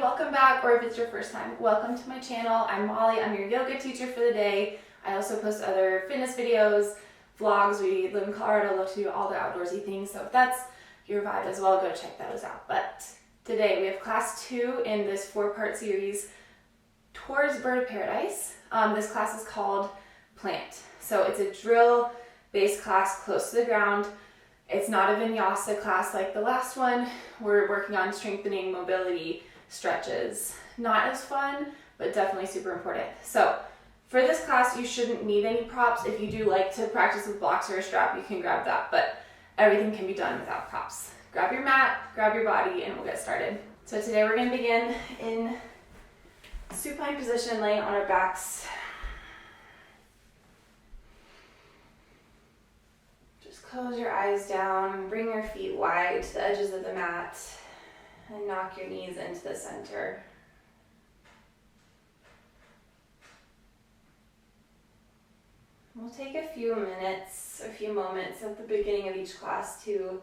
welcome back, or if it's your first time, welcome to my channel. I'm Molly, I'm your yoga teacher for the day. I also post other fitness videos, vlogs. We live in Colorado, love to do all the outdoorsy things, so if that's your vibe as well, go check those out. But today we have class 2 in this 4-part series towards Bird of Paradise. This class is called Plant. So it's a drill-based class close to the ground. It's not a vinyasa class like the last one. We're working on strengthening mobility stretches. Not as fun, but definitely super important. So for this class, you shouldn't need any props. If you do like to practice with blocks or a strap, you can grab that, but everything can be done without props. Grab your mat, grab your body, and we'll get started. So today we're gonna begin in supine position, laying on our backs. Close your eyes down, bring your feet wide to the edges of the mat, and knock your knees into the center. We'll take a few minutes, a few moments at the beginning of each class to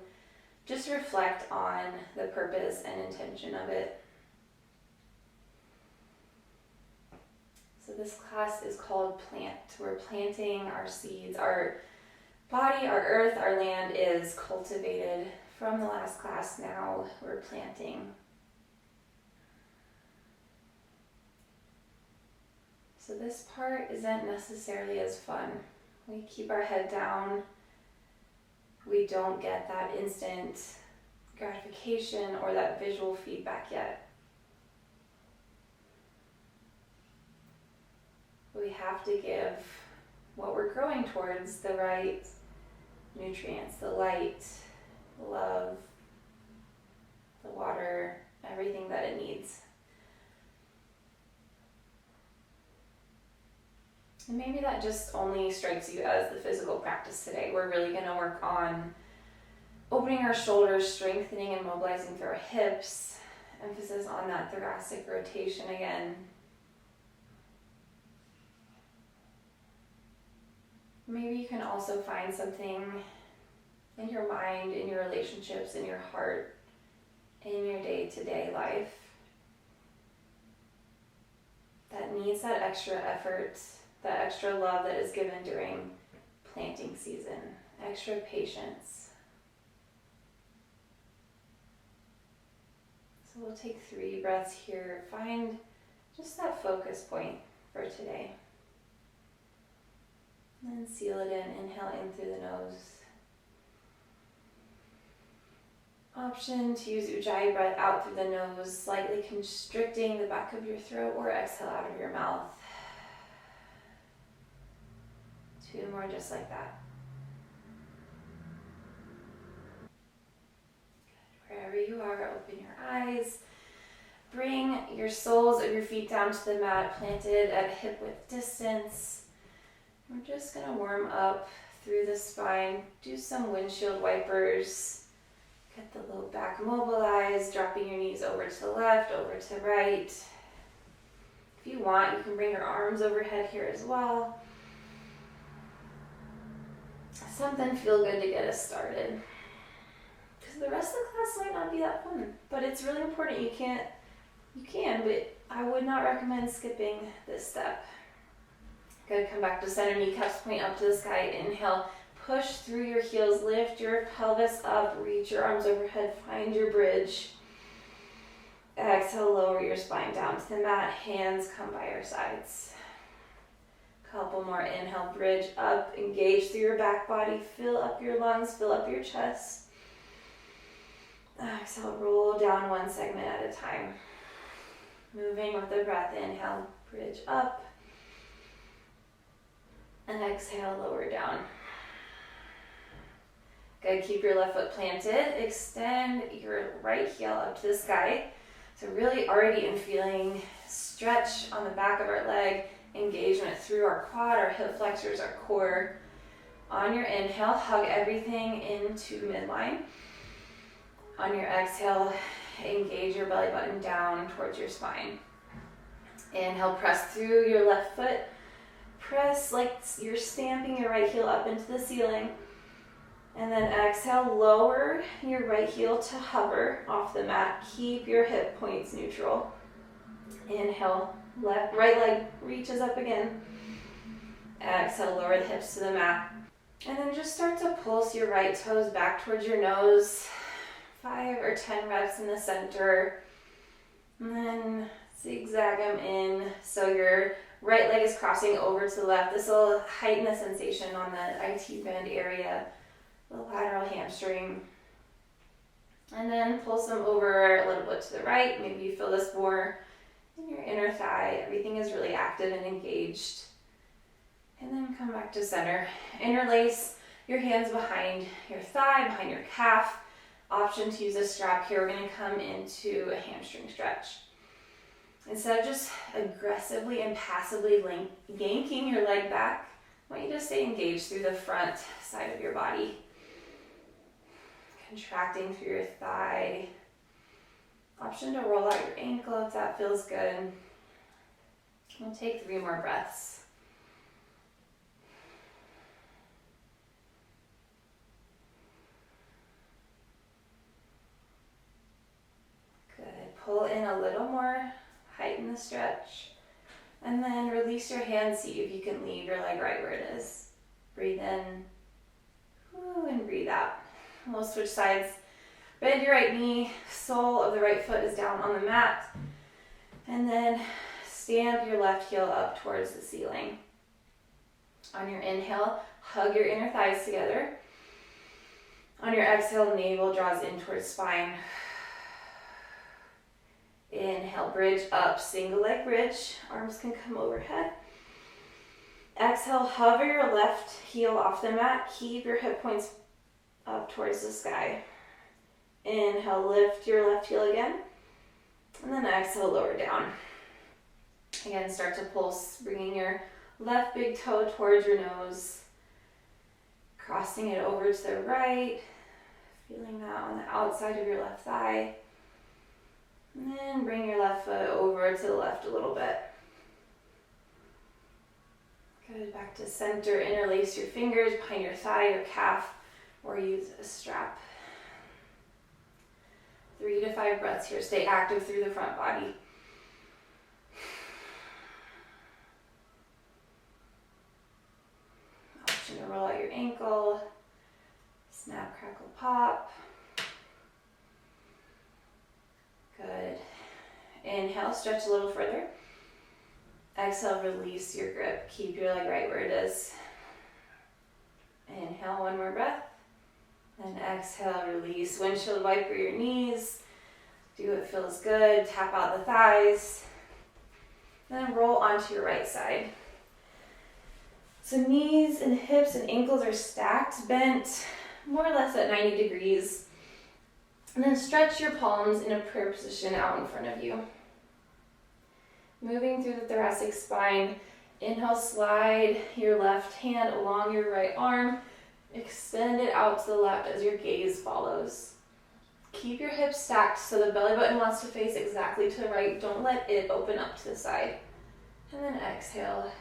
just reflect on the purpose and intention of it. So this class is called Plant. We're planting our seeds. Our body, our earth, our land is cultivated from the last class. Now we're planting. So this part isn't necessarily as fun. We keep our head down. We don't get that instant gratification or that visual feedback yet. We have to give what we're growing towards the right nutrients, the light, the love, the water, everything that it needs. And maybe that just only strikes you as the physical practice today. We're really going to work on opening our shoulders, strengthening and mobilizing through our hips, emphasis on that thoracic rotation again. Maybe you can also find something in your mind, in your relationships, in your heart, in your day-to-day life that needs that extra effort, that extra love that is given during planting season, extra patience. So we'll take 3 breaths here. Find just that focus point for today. And then seal it in. Inhale in through the nose. Option to use Ujjayi breath out through the nose, slightly constricting the back of your throat, or exhale out of your mouth. 2 more just like that. Good. Wherever you are, open your eyes. Bring your soles of your feet down to the mat, planted at hip width distance. We're just going to warm up through the spine, do some windshield wipers, get the low back mobilized, dropping your knees over to the left, over to right. If you want, you can bring your arms overhead here as well. Something feel good to get us started. Because the rest of the class might not be that fun, but it's really important. You can, but I would not recommend skipping this step. Good, come back to center, kneecaps point up to the sky. Inhale, push through your heels, lift your pelvis up, reach your arms overhead, find your bridge. Exhale, lower your spine down to the mat, hands come by your sides. Couple more, inhale, bridge up, engage through your back body, fill up your lungs, fill up your chest. Exhale, roll down one segment at a time. Moving with the breath, inhale, bridge up. And exhale, lower down. Good, keep your left foot planted. Extend your right heel up to the sky. So really already in feeling stretch on the back of our leg, engagement through our quad, our hip flexors, our core. On your inhale, hug everything into midline. On your exhale, engage your belly button down towards your spine. Inhale, press through your left foot. Press like you're stamping your right heel up into the ceiling. And then exhale, lower your right heel to hover off the mat. Keep your hip points neutral. Inhale, right leg reaches up again. Exhale, lower the hips to the mat. And then just start to pulse your right toes back towards your nose. 5 or 10 reps in the center. And then zigzag them in. So your right leg is crossing over to the left. This will heighten the sensation on the IT band area, the lateral hamstring. And then pulse them over a little bit to the right. Maybe you feel this more in your inner thigh. Everything is really active and engaged. And then come back to center. Interlace your hands behind your thigh, behind your calf. Option to use a strap here. We're going to come into a hamstring stretch. Instead of just aggressively and passively yanking your leg back, I want you to stay engaged through the front side of your body. Contracting through your thigh. Option to roll out your ankle if that feels good. We'll take 3 more breaths. Pull in a little more, heighten the stretch, and then release your hands. See if you can leave your leg right where it is. Breathe in, and breathe out. We'll switch sides. Bend your right knee, sole of the right foot is down on the mat, and then stamp your left heel up towards the ceiling. On your inhale, hug your inner thighs together. On your exhale, navel draws in towards spine. Inhale, bridge up, single leg bridge. Arms can come overhead. Exhale, hover your left heel off the mat. Keep your hip points up towards the sky. Inhale, lift your left heel again. And then exhale, lower down. Again, start to pulse, bringing your left big toe towards your nose. Crossing it over to the right. Feeling that on the outside of your left thigh. And then bring your left foot over to the left a little bit. Good, back to center. Interlace your fingers behind your thigh or calf, or use a strap. 3 to 5 breaths here. Stay active through the front body. Option to roll out your ankle. Snap, crackle, pop. Good. Inhale, stretch a little further. Exhale, release your grip. Keep your leg right where it is. Inhale, 1 more breath. And exhale, release. Windshield wiper your knees. Do what feels good. Tap out the thighs. Then roll onto your right side. So knees and hips and ankles are stacked, bent, more or less at 90 degrees. And then stretch your palms in a prayer position out in front of you. Moving through the thoracic spine. Inhale, slide your left hand along your right arm. Extend it out to the left as your gaze follows. Keep your hips stacked so the belly button wants to face exactly to the right. Don't let it open up to the side. And then exhale.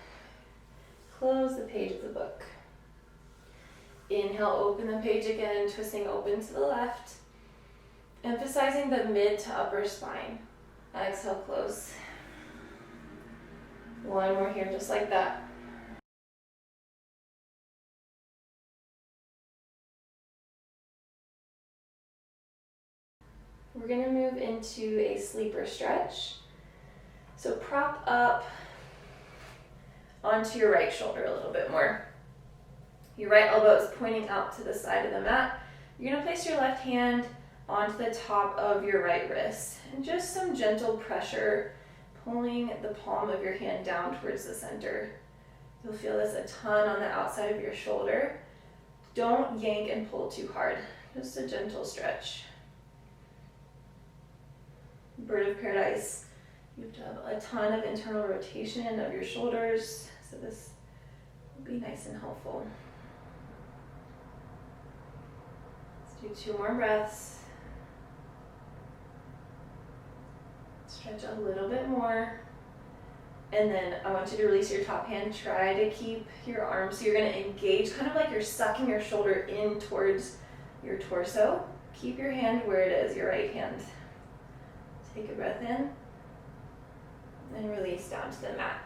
Close the page of the book. Inhale, open the page again, twisting open to the left. Emphasizing the mid to upper spine. Exhale, close. 1 more here, just like that. We're going to move into a sleeper stretch. So prop up onto your right shoulder a little bit more. Your right elbow is pointing out to the side of the mat. You're going to place your left hand onto the top of your right wrist, and just some gentle pressure, pulling the palm of your hand down towards the center. You'll feel this a ton on the outside of your shoulder. Don't yank and pull too hard, just a gentle stretch. Bird of paradise. You have to have a ton of internal rotation of your shoulders, so this will be nice and helpful. Let's do 2 more breaths. Stretch a little bit more. And then I want you to release your top hand. Try to keep your arms. So you're going to engage, kind of like you're sucking your shoulder in towards your torso. Keep your hand where it is, your right hand. Take a breath in. and release down to the mat.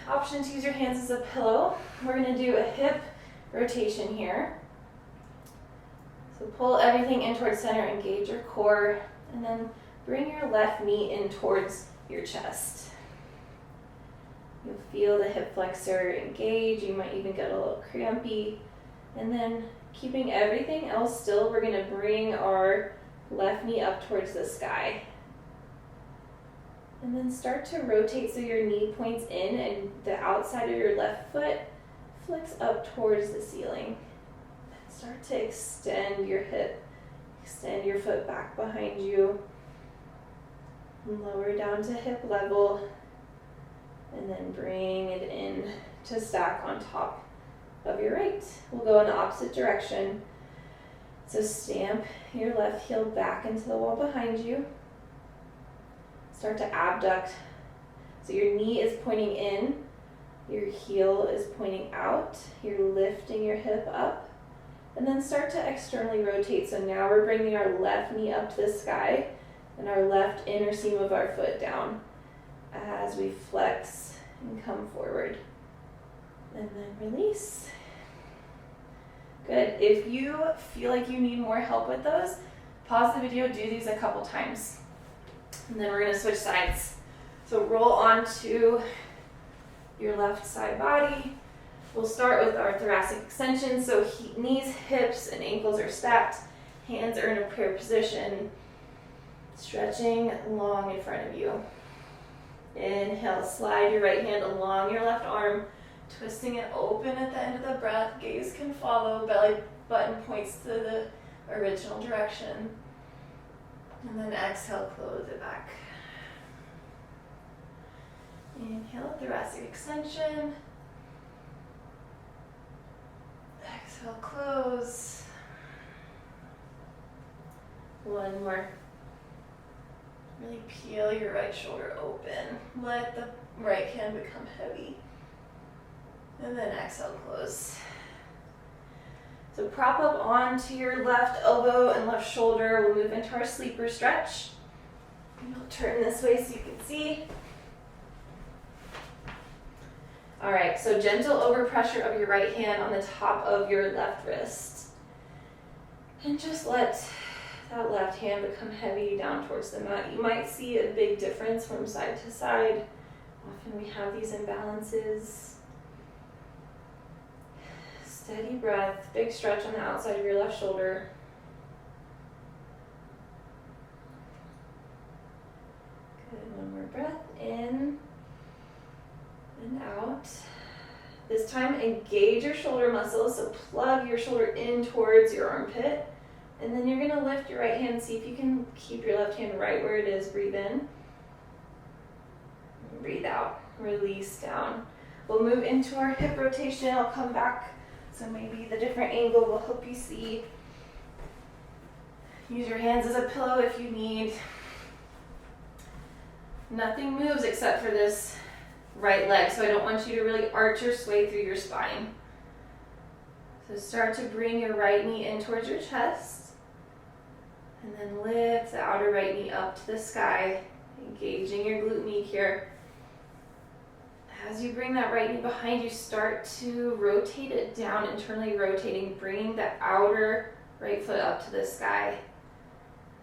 Option to use your hands as a pillow. We're going to do a hip rotation here. So pull everything in towards center, engage your core, and then bring your left knee in towards your chest. You'll feel the hip flexor engage. You might even get a little crampy. And then keeping everything else still, we're going to bring our left knee up towards the sky. And then start to rotate so your knee points in and the outside of your left foot flicks up towards the ceiling. Start to extend your hip, extend your foot back behind you, and lower down to hip level, and then bring it in to stack on top of your right. We'll go in the opposite direction. So stamp your left heel back into the wall behind you. Start to abduct. So your knee is pointing in, your heel is pointing out, you're lifting your hip up. And then start to externally rotate. So now we're bringing our left knee up to the sky and our left inner seam of our foot down as we flex and come forward. And then release. Good. If you feel like you need more help with those, pause the video, do these a couple times. And then we're going to switch sides. So roll onto your left side body. We'll start with our thoracic extension, so knees, hips, and ankles are stacked. Hands are in a prayer position, stretching long in front of you. Inhale, slide your right hand along your left arm, twisting it open at the end of the breath. Gaze can follow, belly button points to the original direction. And then exhale, close it back. Inhale, thoracic extension. Exhale, close. One more. Really peel your right shoulder open. Let the right hand become heavy. And then exhale, close. So prop up onto your left elbow and left shoulder. We'll move into our sleeper stretch. And I'll turn this way so you can see. All right, so gentle overpressure of your right hand on the top of your left wrist. And just let that left hand become heavy down towards the mat. You might see a big difference from side to side. Often we have these imbalances. Steady breath, big stretch on the outside of your left shoulder. Good, one more breath in and out. This time engage your shoulder muscles, so plug your shoulder in towards your armpit. And then you're gonna lift your right hand, see if you can keep your left hand right where it is. Breathe in, breathe out, release down. We'll move into our hip rotation. I'll come back. So maybe the different angle will help you see. Use your hands as a pillow if you need. Nothing moves except for this right leg, so I don't want you to really arch or sway through your spine. So start to bring your right knee in towards your chest, and then lift the outer right knee up to the sky, engaging your glute med here. As you bring that right knee behind you, start to rotate it down, internally rotating, bringing the outer right foot up to the sky.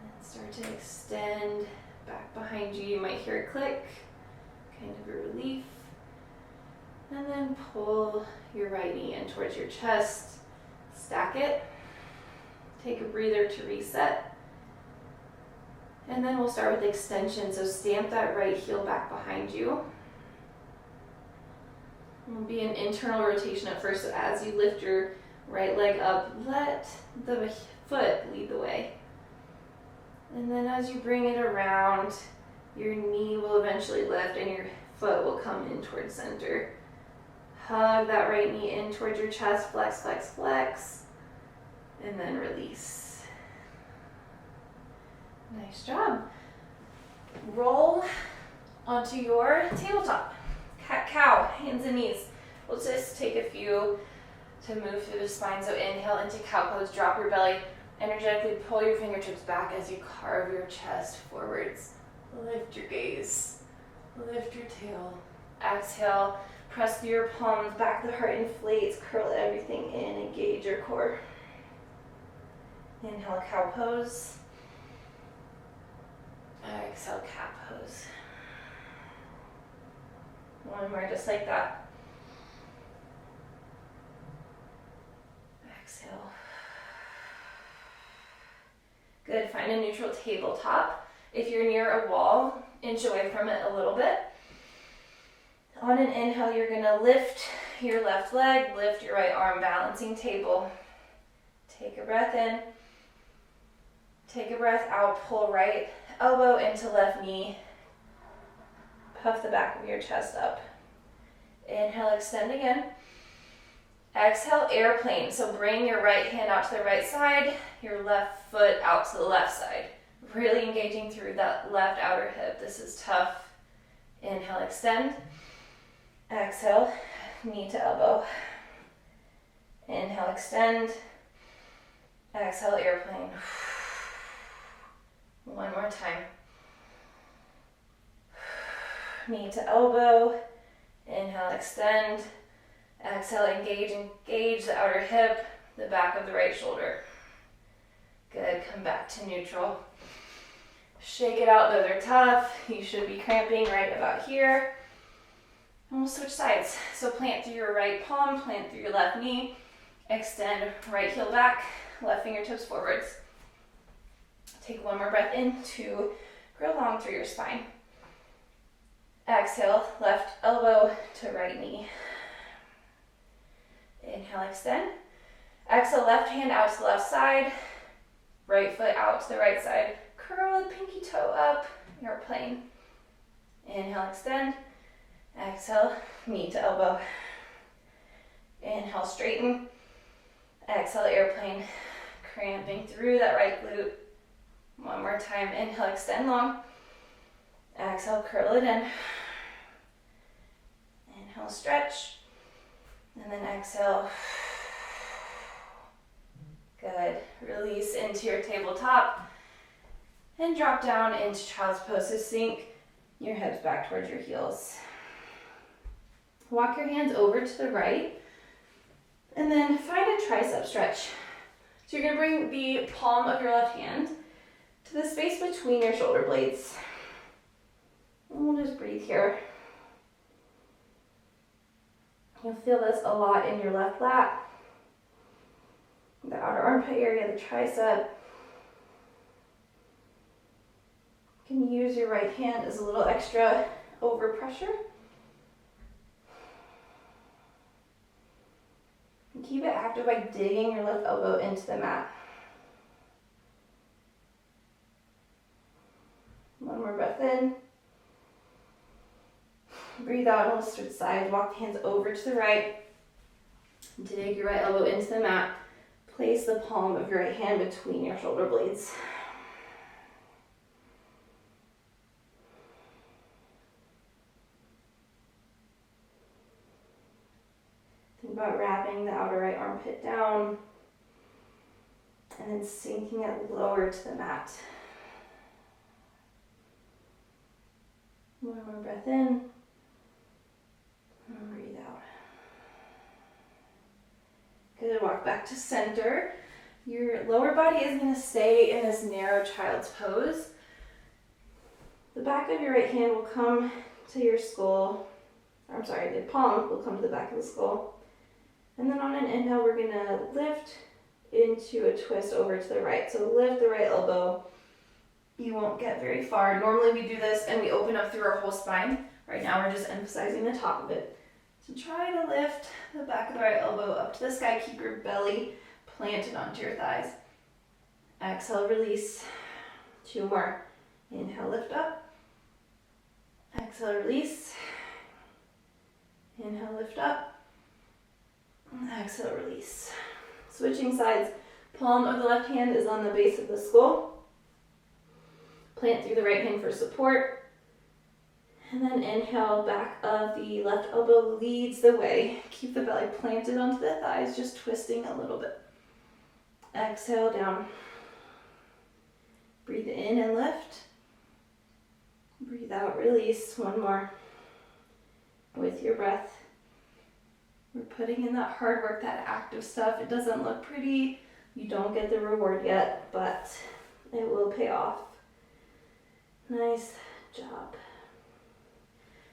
And start to extend back behind you. You might hear a click, kind of a relief. And then pull your right knee in towards your chest, stack it, take a breather to reset. And then we'll start with extension, so stamp that right heel back behind you. It will be an internal rotation at first, so as you lift your right leg up, let the foot lead the way. And then as you bring it around, your knee will eventually lift and your foot will come in towards center. Hug that right knee in towards your chest, flex, flex, flex, and then release. Nice job. Roll onto your tabletop. Cat-cow, hands and knees. We'll just take a few to move through the spine. So inhale into cow pose, drop your belly, energetically pull your fingertips back as you carve your chest forwards. Lift your gaze. Lift your tail. Exhale, press through your palms, back of the heart inflates, curl everything in, engage your core. Inhale, cow pose. Exhale, cat pose. One more, just like that. Exhale. Good, find a neutral tabletop. If you're near a wall, inch away from it a little bit. On an inhale, you're gonna lift your left leg, lift your right arm, balancing table. Take a breath in. Take a breath out, pull right elbow into left knee. Puff the back of your chest up. Inhale, extend again. Exhale, airplane. So bring your right hand out to the right side, your left foot out to the left side. Really engaging through that left outer hip. This is tough. Inhale, extend. Exhale, knee to elbow. Inhale, extend. Exhale, airplane. One more time. Knee to elbow. Inhale, extend. Exhale, engage the outer hip, the back of the right shoulder. Good, come back to neutral. Shake it out, those are tough. You should be cramping right about here. And we'll switch sides. So plant through your right palm, plant through your left knee. Extend right heel back, left fingertips forwards. Take one more breath in to grow long through your spine. Exhale, left elbow to right knee. Inhale, extend. Exhale, left hand out to the left side. Right foot out to the right side. Curl the pinky toe up, airplane. Inhale, extend. Exhale, knee to elbow. Inhale, straighten. Exhale, airplane. Cramping through that right glute. One more time. Inhale, extend long. Exhale, curl it in. Inhale, stretch. And then exhale. Good. Release into your tabletop. And drop down into child's pose. So sink your hips back towards your heels. Walk your hands over to the right. And then find a tricep stretch. So you're going to bring the palm of your left hand to the space between your shoulder blades. And we'll just breathe here. You'll feel this a lot in your left lat, the outer armpit area, the tricep. You can use your right hand as a little extra overpressure. And keep it active by digging your left elbow into the mat. One more breath in. Breathe out and we'll switch sides. Walk the hands over to the right. Dig your right elbow into the mat. Place the palm of your right hand between your shoulder blades. Think about wrapping the outer right armpit down and then sinking it lower to the mat. One more breath in. And breathe out. Good, walk back to center. Your lower body is going to stay in this narrow child's pose. The back of your right hand will come to your skull. The palm will come to the back of the skull. And then on an inhale, we're going to lift into a twist over to the right. So lift the right elbow. You won't get very far. Normally we do this and we open up through our whole spine. Right now we're just emphasizing the top of it. So try to lift the back of the right elbow up to the sky. Keep your belly planted onto your thighs. Exhale, release. Two more. Inhale, lift up. Exhale, release. Inhale, lift up. Exhale, release. Switching sides. Palm of the left hand is on the base of the skull. Plant through the right hand for support. And then inhale, back of the left elbow leads the way. Keep the belly planted onto the thighs, just twisting a little bit. Exhale down. Breathe in and lift. Breathe out, release. One more. With your breath. We're putting in that hard work, that active stuff. It doesn't look pretty. You don't get the reward yet, but it will pay off. Nice job.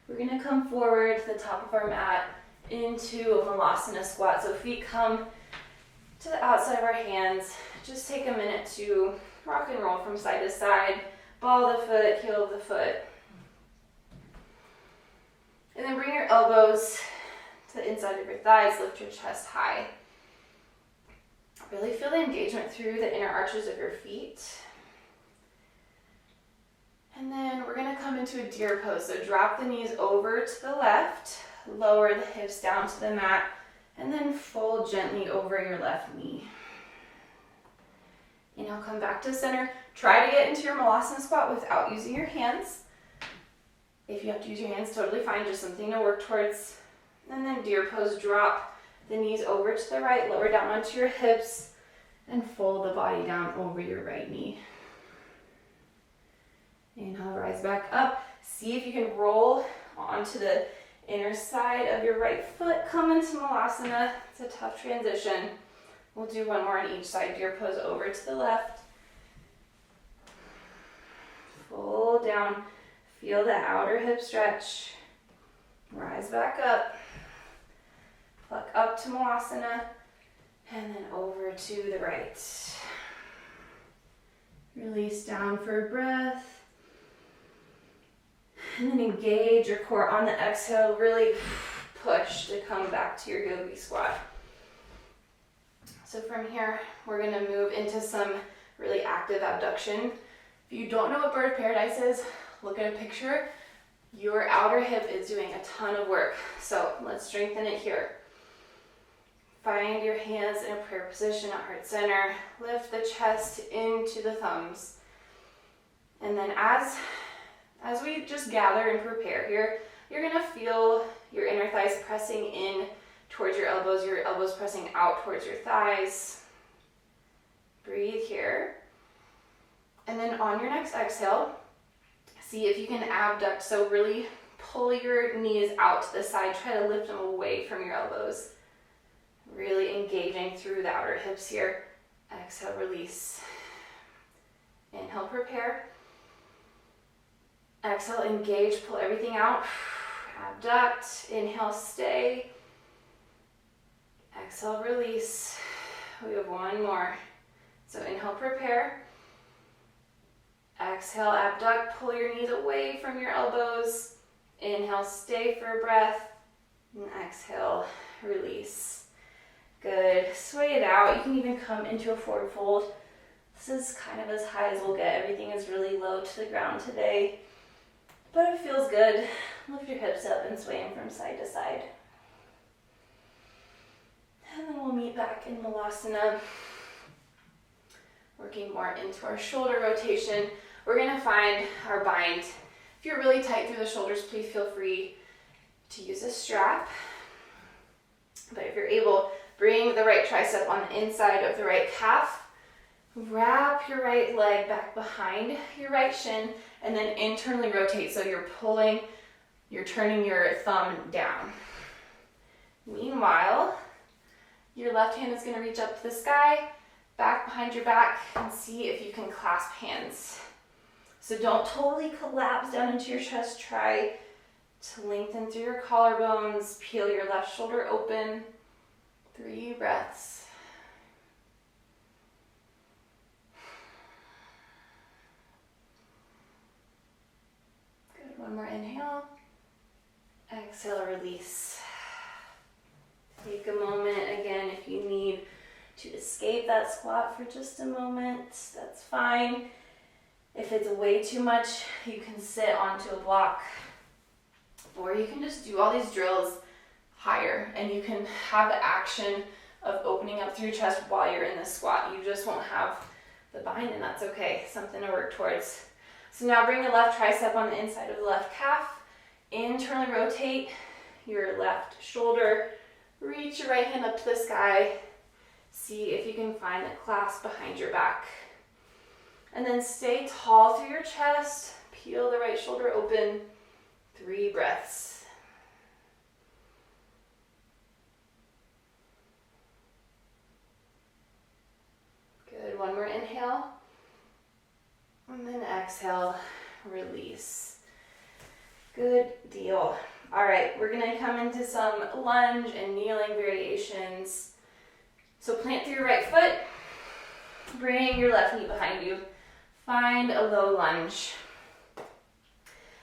We're gonna come forward to the top of our mat into a Malasana squat. So feet come to the outside of our hands. Just take a minute to rock and roll from side to side. Ball of the foot, heel of the foot. And then bring your elbows to the inside of your thighs. Lift your chest high. Really feel the engagement through the inner arches of your feet. And then we're going to come into a deer pose. So drop the knees over to the left, lower the hips down to the mat, and then fold gently over your left knee. Inhale, come back to center. Try to get into your Malasana squat without using your hands. If you have to use your hands, totally fine, just something to work towards. And then deer pose, drop the knees over to the right, lower down onto your hips, and fold the body down over your right knee. Inhale, rise back up. See if you can roll onto the inner side of your right foot. Come into Malasana. It's a tough transition. We'll do one more on each side. Deer pose over to the left. Fold down. Feel the outer hip stretch. Rise back up. Pluck up to Malasana. And then over to the right. Release down for a breath. And then engage your core on the exhale. Really push to come back to your yogi squat. So from here, we're going to move into some really active abduction. If you don't know what bird of paradise is, look at a picture. Your outer hip is doing a ton of work. So let's strengthen it here. Find your hands in a prayer position at heart center. Lift the chest into the thumbs. And then as we just gather and prepare here, you're going to feel your inner thighs pressing in towards your elbows pressing out towards your thighs. Breathe here. And then on your next exhale, see if you can abduct. So really pull your knees out to the side. Try to lift them away from your elbows. Really engaging through the outer hips here. Exhale, release. Inhale, prepare. Exhale, engage, pull everything out. Abduct, inhale, stay. Exhale, release. We have one more. So inhale, prepare. Exhale, abduct, pull your knees away from your elbows. Inhale, stay for a breath. And exhale, release. Good. Sway it out. You can even come into a forward fold. This is kind of as high as we'll get. Everything is really low to the ground today. But it feels good. Lift your hips up and sway them from side to side. And then we'll meet back in Malasana. Working more into our shoulder rotation. We're going to find our bind. If you're really tight through the shoulders, please feel free to use a strap. But if you're able, bring the right tricep on the inside of the right calf. Wrap your right leg back behind your right shin and then internally rotate. So you're turning your thumb down. Meanwhile, your left hand is going to reach up to the sky, back behind your back, and see if you can clasp hands. So don't totally collapse down into your chest. Try to lengthen through your collarbones, peel your left shoulder open. 3 breaths. Good, one more inhale. Exhale, release. Take a moment again if you need to escape that squat for just a moment, that's fine. If it's way too much, you can sit onto a block, or you can just do all these drills higher, and you can have the action of opening up through your chest while you're in the squat. You just won't have the bind, and that's okay. Something to work towards. So now bring the left tricep on the inside of the left calf. Internally rotate your left shoulder. Reach your right hand up to the sky. See if you can find the clasp behind your back. And then stay tall through your chest. Peel the right shoulder open. 3 breaths. Good, one more inhale. And then exhale, release. Good deal. All right, we're gonna come into some lunge and kneeling variations. So plant through your right foot, bring your left knee behind you. Find a low lunge.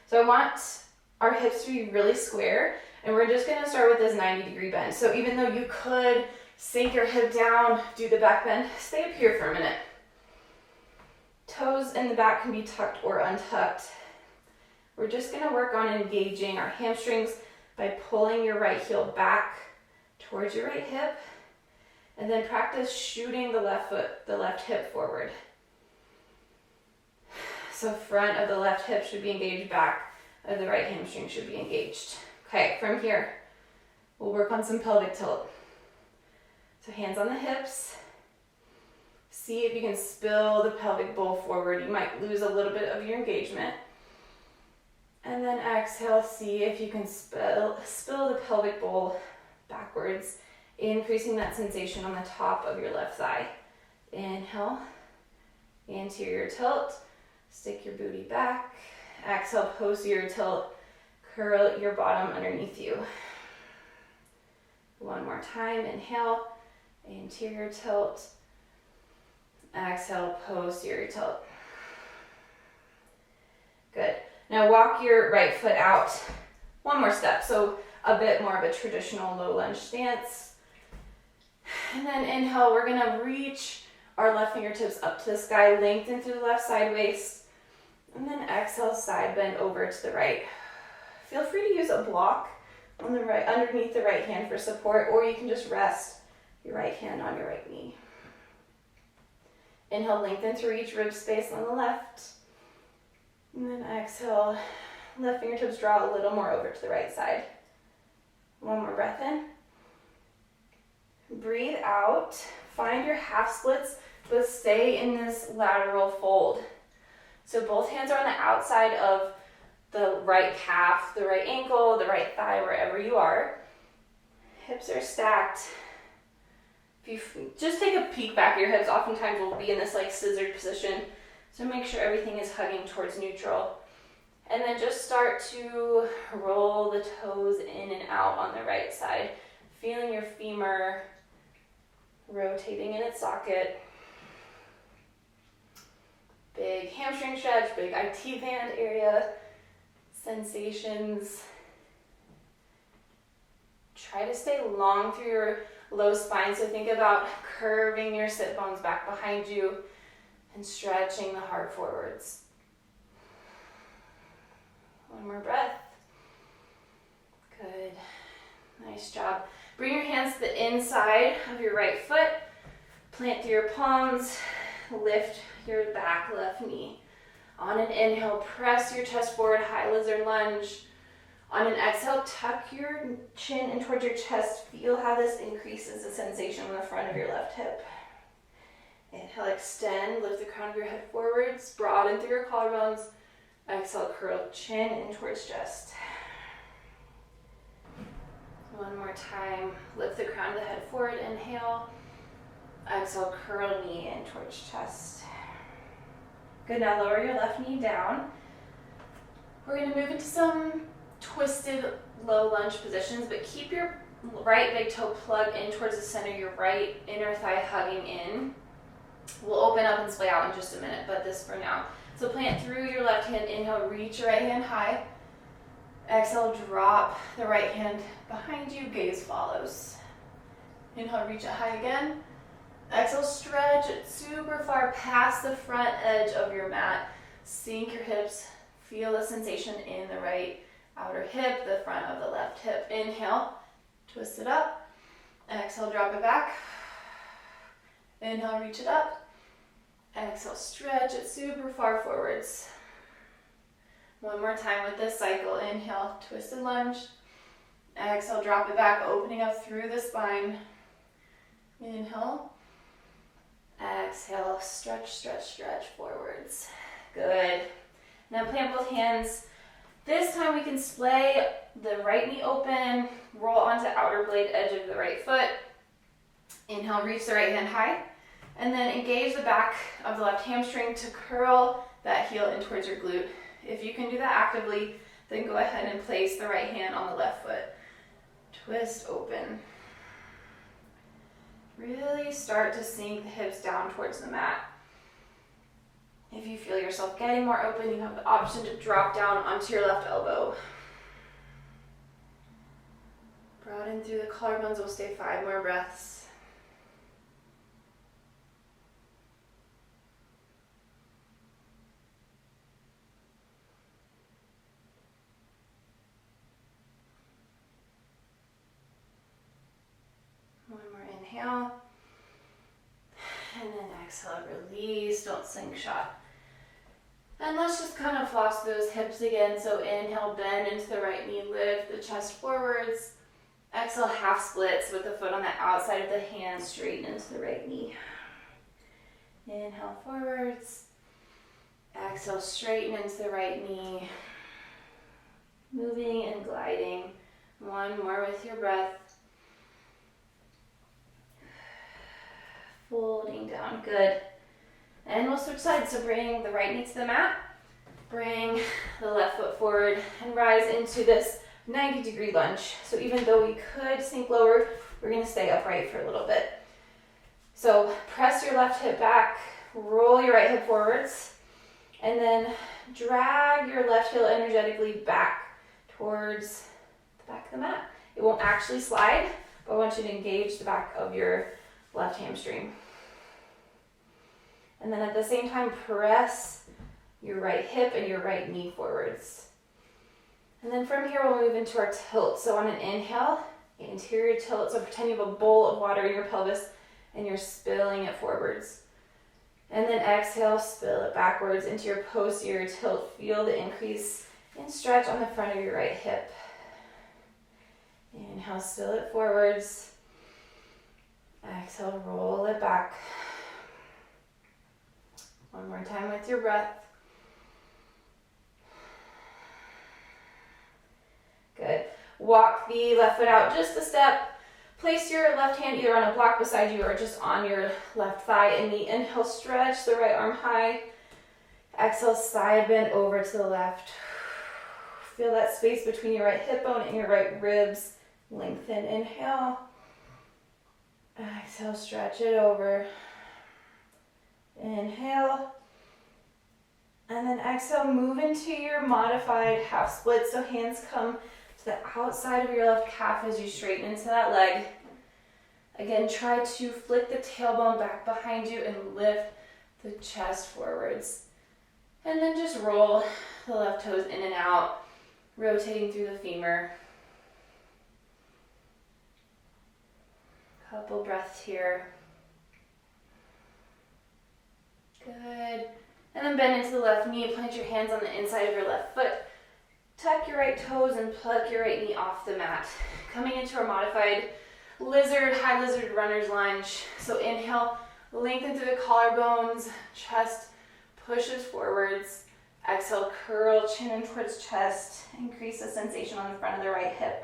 So I want our hips to be really square, and we're just gonna start with this 90-degree bend. So even though you could sink your hip down, do the back bend, stay up here for a minute. Toes in the back can be tucked or untucked. We're just gonna work on engaging our hamstrings by pulling your right heel back towards your right hip, and then practice shooting the left hip forward. So front of the left hip should be engaged, back of the right hamstring should be engaged. Okay, from here, we'll work on some pelvic tilt. So hands on the hips. See if you can spill the pelvic bowl forward. You might lose a little bit of your engagement. And then exhale, see if you can spill the pelvic bowl backwards, increasing that sensation on the top of your left thigh. Inhale, anterior tilt, stick your booty back. Exhale, posterior tilt, curl your bottom underneath you. One more time, inhale, anterior tilt. Exhale, posterior tilt. Good. Now walk your right foot out one more step. So a bit more of a traditional low lunge stance. And then inhale, we're gonna reach our left fingertips up to the sky, lengthen through the left side waist. And then exhale, side bend over to the right. Feel free to use a block on the right, underneath the right hand for support, or you can just rest your right hand on your right knee. Inhale, lengthen through each rib space on the left. And then exhale, left fingertips draw a little more over to the right side. One more breath in. Breathe out. Find your half splits, but stay in this lateral fold. So both hands are on the outside of the right calf, the right ankle, the right thigh, wherever you are. Hips are stacked. If you just take a peek back at your hips, oftentimes we'll be in this like scissored position. So make sure everything is hugging towards neutral. And then just start to roll the toes in and out on the right side, feeling your femur rotating in its socket. Big hamstring stretch, big IT band area sensations. Try to stay long through your low spine, so think about curving your sit bones back behind you and stretching the heart forwards. One more breath. Good. Nice job. Bring your hands to the inside of your right foot. Plant through your palms. Lift your back left knee. On an inhale, press your chest forward, high lizard lunge. On an exhale, tuck your chin in towards your chest. Feel how this increases the sensation on the front of your left hip. Inhale, extend, lift the crown of your head forwards, broaden through your collarbones. Exhale, curl chin in towards chest. One more time, lift the crown of the head forward, inhale. Exhale, curl knee in towards chest. Good, now lower your left knee down. We're gonna move into some twisted low lunge positions, but keep your right big toe plugged in towards the center, your right inner thigh hugging in. We'll open up and splay out in just a minute, but this for now. So plant through your left hand, inhale, reach your right hand high. Exhale, drop the right hand behind you, gaze follows. Inhale, reach it high again. Exhale, stretch it super far past the front edge of your mat. Sink your hips, feel the sensation in the right outer hip, the front of the left hip. Inhale, twist it up. Exhale, drop it back. Inhale, reach it up. Exhale, stretch it super far forwards. One more time with this cycle. Inhale, twist and lunge. Exhale, drop it back, opening up through the spine. Inhale. Exhale, stretch, stretch, stretch forwards. Good. Now plant both hands. This time we can splay the right knee open, roll onto outer blade edge of the right foot. Inhale, reach the right hand high, and then engage the back of the left hamstring to curl that heel in towards your glute. If you can do that actively, then go ahead and place the right hand on the left foot. Twist open. Really start to sink the hips down towards the mat. If you feel yourself getting more open, you have the option to drop down onto your left elbow. Broaden through the collarbones. We'll stay 5 more breaths. One more inhale. And then exhale, release, don't slingshot. And let's just kind of floss those hips again. So inhale, bend into the right knee, lift the chest forwards. Exhale, half splits with the foot on the outside of the hand, straighten into the right knee. Inhale, forwards. Exhale, straighten into the right knee. Moving and gliding. One more with your breath. Folding down, good. And we'll switch sides, so bring the right knee to the mat, bring the left foot forward, and rise into this 90-degree lunge. So even though we could sink lower, we're gonna stay upright for a little bit. So press your left hip back, roll your right hip forwards, and then drag your left heel energetically back towards the back of the mat. It won't actually slide, but I want you to engage the back of your left hamstring. And then at the same time, press your right hip and your right knee forwards. And then from here, we'll move into our tilt. So on an inhale, anterior tilt. So pretend you have a bowl of water in your pelvis and you're spilling it forwards. And then exhale, spill it backwards into your posterior tilt. Feel the increase in stretch on the front of your right hip. Inhale, spill it forwards. Exhale, roll it back. One more time with your breath. Good. Walk the left foot out just a step. Place your left hand either on a block beside you or just on your left thigh and knee. Inhale, stretch the right arm high. Exhale, side bend over to the left. Feel that space between your right hip bone and your right ribs. Lengthen, inhale. Exhale, stretch it over. Inhale. And then exhale, move into your modified half split. So hands come to the outside of your left calf as you straighten into that leg. Again, try to flick the tailbone back behind you and lift the chest forwards. And then just roll the left toes in and out, rotating through the femur. Couple breaths here. Good. And then bend into the left knee, plant your hands on the inside of your left foot. Tuck your right toes and plug your right knee off the mat. Coming into our modified lizard, high lizard runner's lunge. So inhale, lengthen through the collarbones, chest pushes forwards. Exhale, curl chin in towards chest. Increase the sensation on the front of the right hip.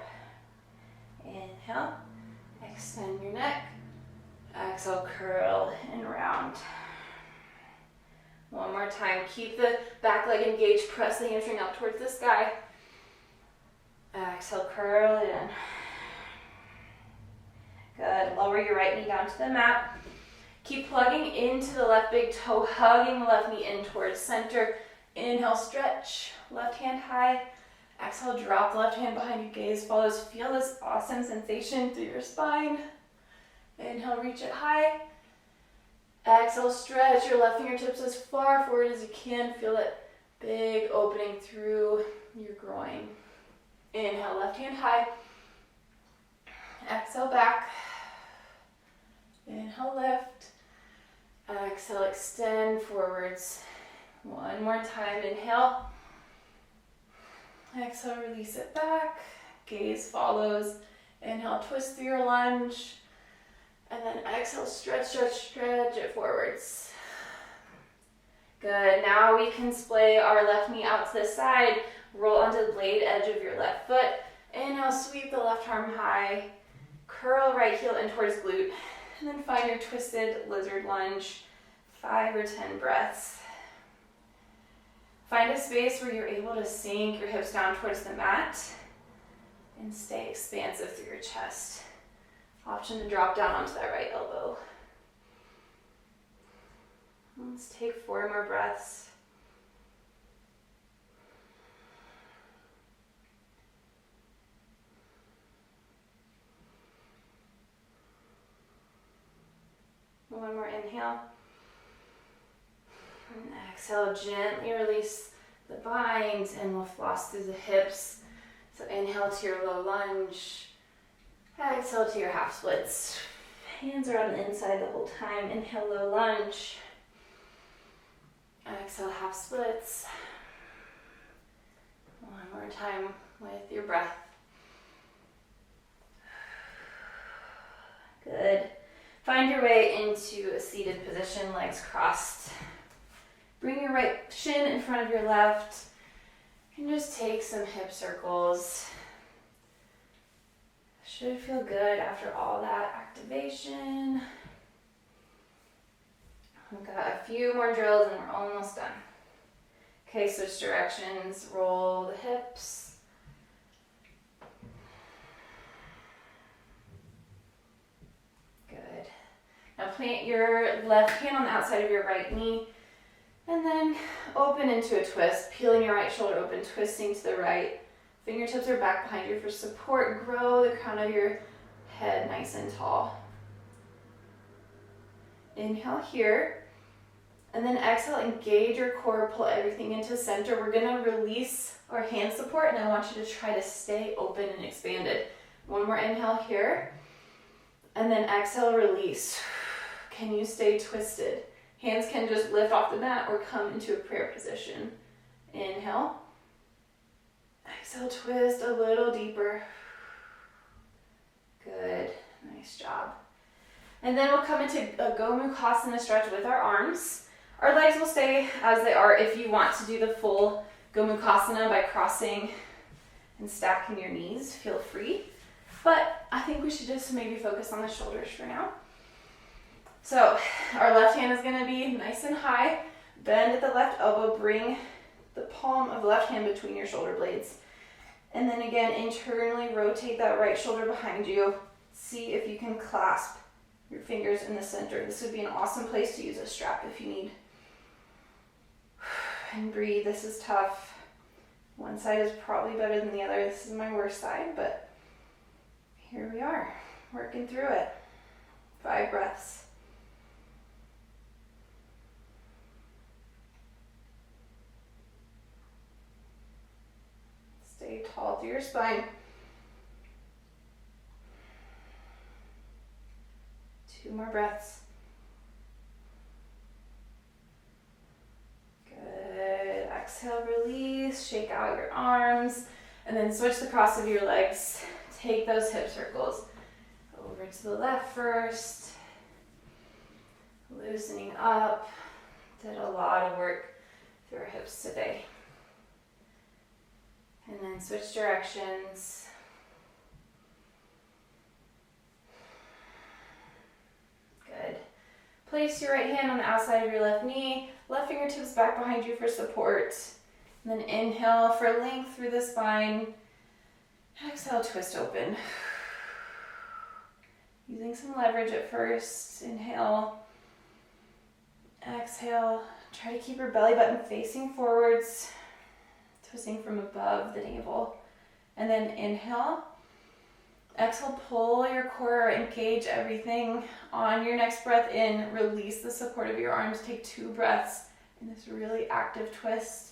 Inhale, extend your neck. Exhale, curl and round. One more time. Keep the back leg engaged. Press the hamstring up towards the sky. Exhale, curl it in. Good. Lower your right knee down to the mat. Keep plugging into the left big toe, hugging the left knee in towards center. Inhale, stretch. Left hand high. Exhale, drop the left hand behind you. Gaze follows. Feel this awesome sensation through your spine. Inhale, reach it high. Exhale, stretch your left fingertips as far forward as you can. Feel that big opening through your groin. Inhale, left hand high. Exhale, back. Inhale, lift. Exhale, extend forwards. One more time. Inhale. Exhale, release it back. Gaze follows. Inhale, twist through your lunge. And then exhale, stretch, stretch, stretch it forwards. Good. Now we can splay our left knee out to the side, roll onto the blade edge of your left foot. Inhale, sweep the left arm high, curl right heel in towards glute, and then find your twisted lizard lunge, 5 or 10 breaths. Find a space where you're able to sink your hips down towards the mat and stay expansive through your chest. Option to drop down onto that right elbow. Let's take 4 more breaths. One more inhale. And exhale, gently release the bind and we'll floss through the hips. So inhale to your low lunge. Exhale to your half splits. Hands are on the inside the whole time. Inhale, low lunge. Exhale, half splits. One more time with your breath. Good. Find your way into a seated position, legs crossed. Bring your right shin in front of your left and just take some hip circles. Should feel good after all that activation. We've got a few more drills and we're almost done. Okay, switch directions, roll the hips. Good. Now plant your left hand on the outside of your right knee and then open into a twist, peeling your right shoulder open, twisting to the right. Fingertips are back behind you for support. Grow the crown of your head nice and tall. Inhale here. And then exhale, engage your core, pull everything into center. We're gonna release our hand support and I want you to try to stay open and expanded. One more inhale here. And then exhale, release. Can you stay twisted? Hands can just lift off the mat or come into a prayer position. Inhale. Exhale, twist a little deeper. Good, nice job. And then we'll come into a Gomukhasana stretch with our arms. Our legs will stay as they are. If you want to do the full Gomukhasana by crossing and stacking your knees, feel free. But I think we should just maybe focus on the shoulders for now. So our left hand is gonna be nice and high. Bend at the left elbow, bring the palm of the left hand between your shoulder blades. And then again, internally rotate that right shoulder behind you. See if you can clasp your fingers in the center. This would be an awesome place to use a strap if you need. And breathe, this is tough. One side is probably better than the other. This is my worst side, but here we are, working through it. 5 breaths. Stay tall through your spine. 2 more breaths. Good. Exhale, release, shake out your arms, and then switch the cross of your legs. Take those hip circles over to the left first. Loosening up. Did a lot of work through our hips today. And then switch directions. Good. Place your right hand on the outside of your left knee, left fingertips back behind you for support. And then inhale for length through the spine. Exhale, twist open. Using some leverage at first. Inhale. Exhale. Try to keep your belly button facing forwards. Twisting from above the navel. And then inhale. Exhale, pull your core, engage everything. On your next breath in, release the support of your arms. Take 2 breaths in this really active twist.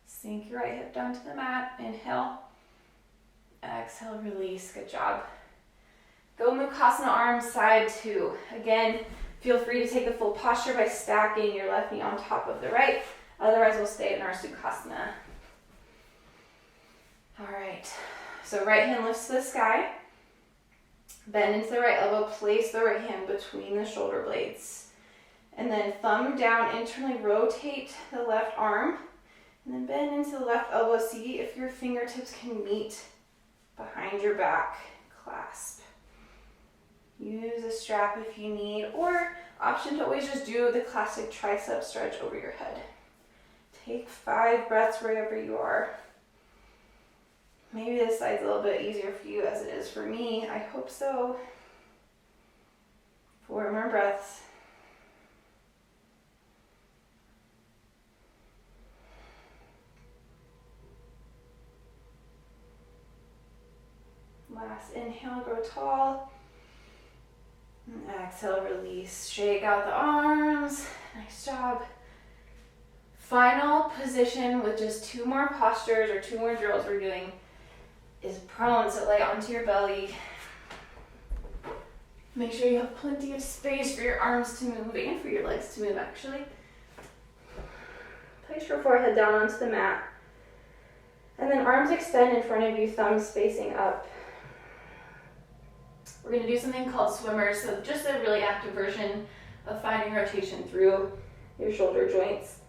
Sink your right hip down to the mat. Inhale. Exhale, release. Good job. Gomukhasana arms side 2. Again, feel free to take the full posture by stacking your left knee on top of the right. Otherwise, we'll stay in our Sukhasana. All right, so right hand lifts to the sky. Bend into the right elbow. Place the right hand between the shoulder blades. And then thumb down, internally rotate the left arm. And then bend into the left elbow. See if your fingertips can meet behind your back. Clasp. Use a strap if you need, or option to always just do the classic tricep stretch over your head. Take 5 breaths wherever you are. Maybe this side's a little bit easier for you as it is for me. I hope so. 4 more breaths. Last inhale, grow tall. And exhale, release. Shake out the arms. Nice job. Final position with just 2 more postures or 2 more drills we're doing is prone. So lay onto your belly. Make sure you have plenty of space for your arms to move and for your legs to move actually. Place your forehead down onto the mat. And then arms extend in front of you, thumbs facing up. We're going to do something called swimmers, so just a really active version of finding rotation through your shoulder joints.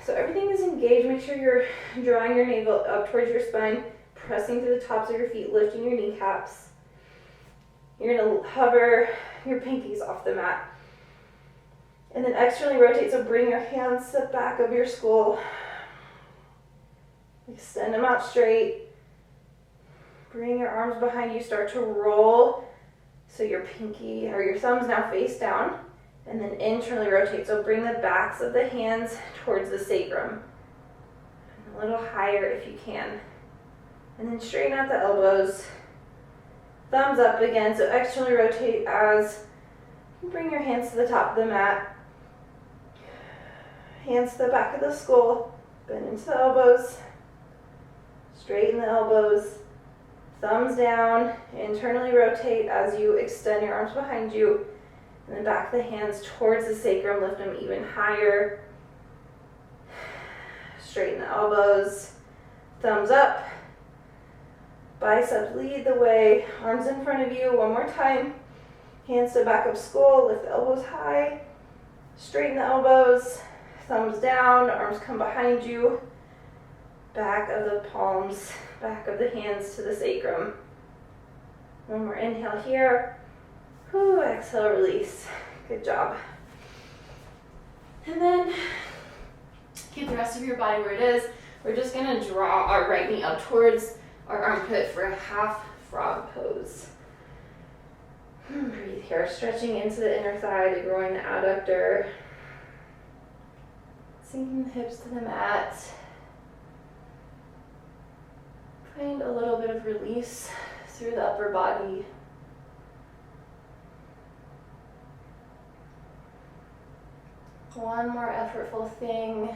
So everything is engaged. Make sure you're drawing your navel up towards your spine, pressing to the tops of your feet, lifting your kneecaps. You're going to hover your pinkies off the mat. And then externally rotate, so bring your hands to the back of your skull. Extend them out straight. Bring your arms behind you, start to roll. So your pinky or your thumbs now face down. And then internally rotate. So bring the backs of the hands towards the sacrum. A little higher if you can. And then straighten out the elbows. Thumbs up again. So externally rotate as you bring your hands to the top of the mat. Hands to the back of the skull. Bend into the elbows. Straighten the elbows. Thumbs down, internally rotate as you extend your arms behind you, and then back the hands towards the sacrum, lift them even higher. Straighten the elbows, thumbs up, biceps lead the way, arms in front of you, one more time. Hands to the back of skull, lift the elbows high, straighten the elbows, thumbs down, arms come behind you, back of the palms, back of the hands to the sacrum. One more inhale here. Whew, exhale, release. Good job. And then keep the rest of your body where it is. We're just gonna draw our right knee up towards our armpit for a half frog pose. Breathe here, stretching into the inner thigh, the groin, the adductor. Sinking the hips to the mat. Find a little bit of release through the upper body. One more effortful thing.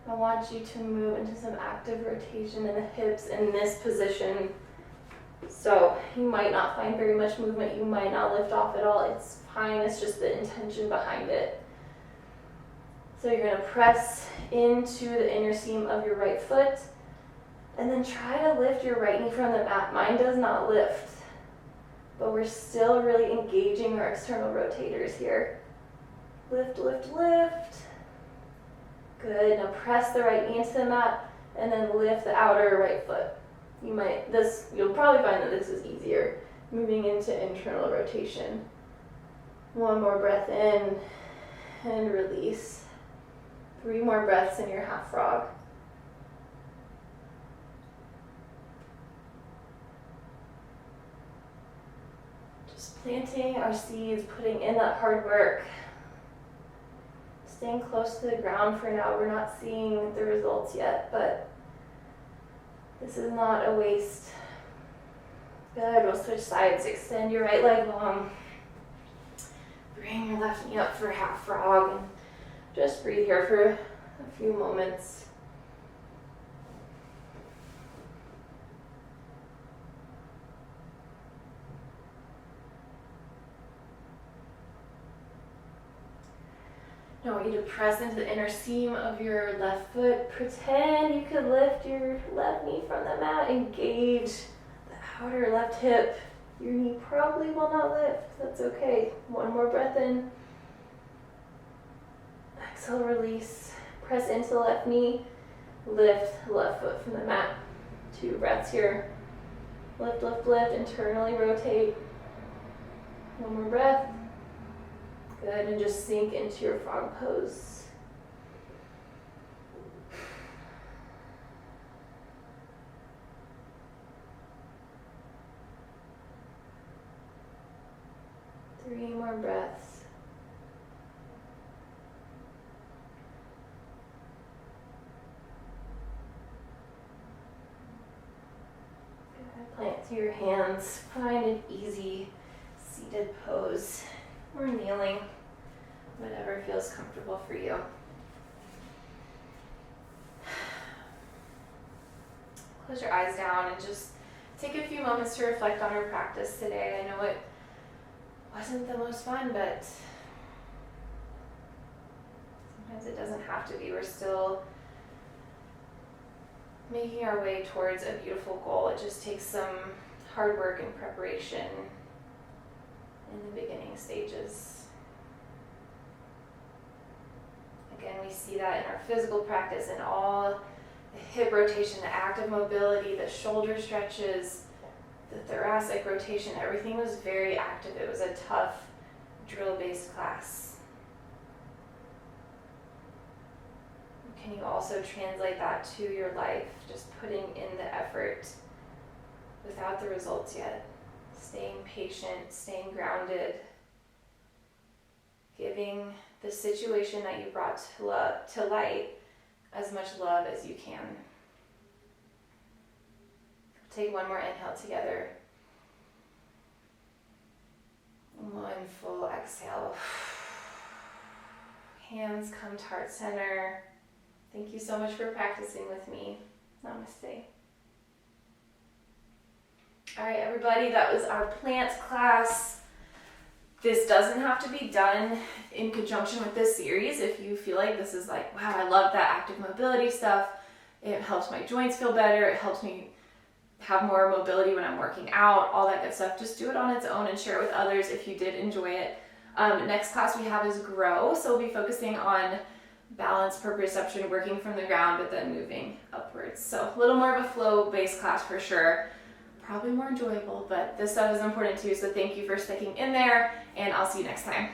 I want you to move into some active rotation in the hips in this position. So you might not find very much movement, you might not lift off at all. It's fine, it's just the intention behind it. So you're going to press into the inner seam of your right foot. And then try to lift your right knee from the mat. Mine does not lift, but we're still really engaging our external rotators here. Lift, lift, lift. Good, now press the right knee into the mat and then lift the outer right foot. You'll probably find that this is easier, moving into internal rotation. One more breath in and release. 3 more breaths in your half frog. Planting our seeds, putting in that hard work. Staying close to the ground for now. We're not seeing the results yet, but this is not a waste. Good, we'll switch sides. Extend your right leg long. Bring your left knee up for half frog and just breathe here for a few moments. I want you to press into the inner seam of your left foot. Pretend you could lift your left knee from the mat. Engage the outer left hip. Your knee probably will not lift. That's okay. One more breath in. Exhale, release. Press into the left knee. Lift left foot from the mat. 2 breaths here. Lift, lift, lift. Internally rotate. One more breath. Good, and just sink into your frog pose. Three more breaths. Good. Plant to your hands. Find an easy seated pose or kneeling, whatever feels comfortable for you. Close your eyes down and just take a few moments to reflect on your practice today. I know it wasn't the most fun, but sometimes it doesn't have to be. We're still making our way towards a beautiful goal. It just takes some hard work and preparation in the beginning stages. Again, we see that in our physical practice and all the hip rotation, the active mobility, the shoulder stretches, the thoracic rotation, everything was very active. It was a tough drill-based class. Can you also translate that to your life, just putting in the effort without the results yet? Staying patient, staying grounded, giving the situation that you brought to light as much love as you can. Take one more inhale together. One full exhale. Hands come to heart center. Thank you so much for practicing with me. Namaste. All right, everybody, that was our plant class. This doesn't have to be done in conjunction with this series. If you feel like this is like, wow, I love that active mobility stuff. It helps my joints feel better. It helps me have more mobility when I'm working out, all that good stuff. Just do it on its own and share it with others if you did enjoy it. Next class we have is grow. So we'll be focusing on balance, proprioception, working from the ground, but then moving upwards. So a little more of a flow-based class for sure. Probably more enjoyable, but this stuff is important too. So thank you for sticking in there, and I'll see you next time.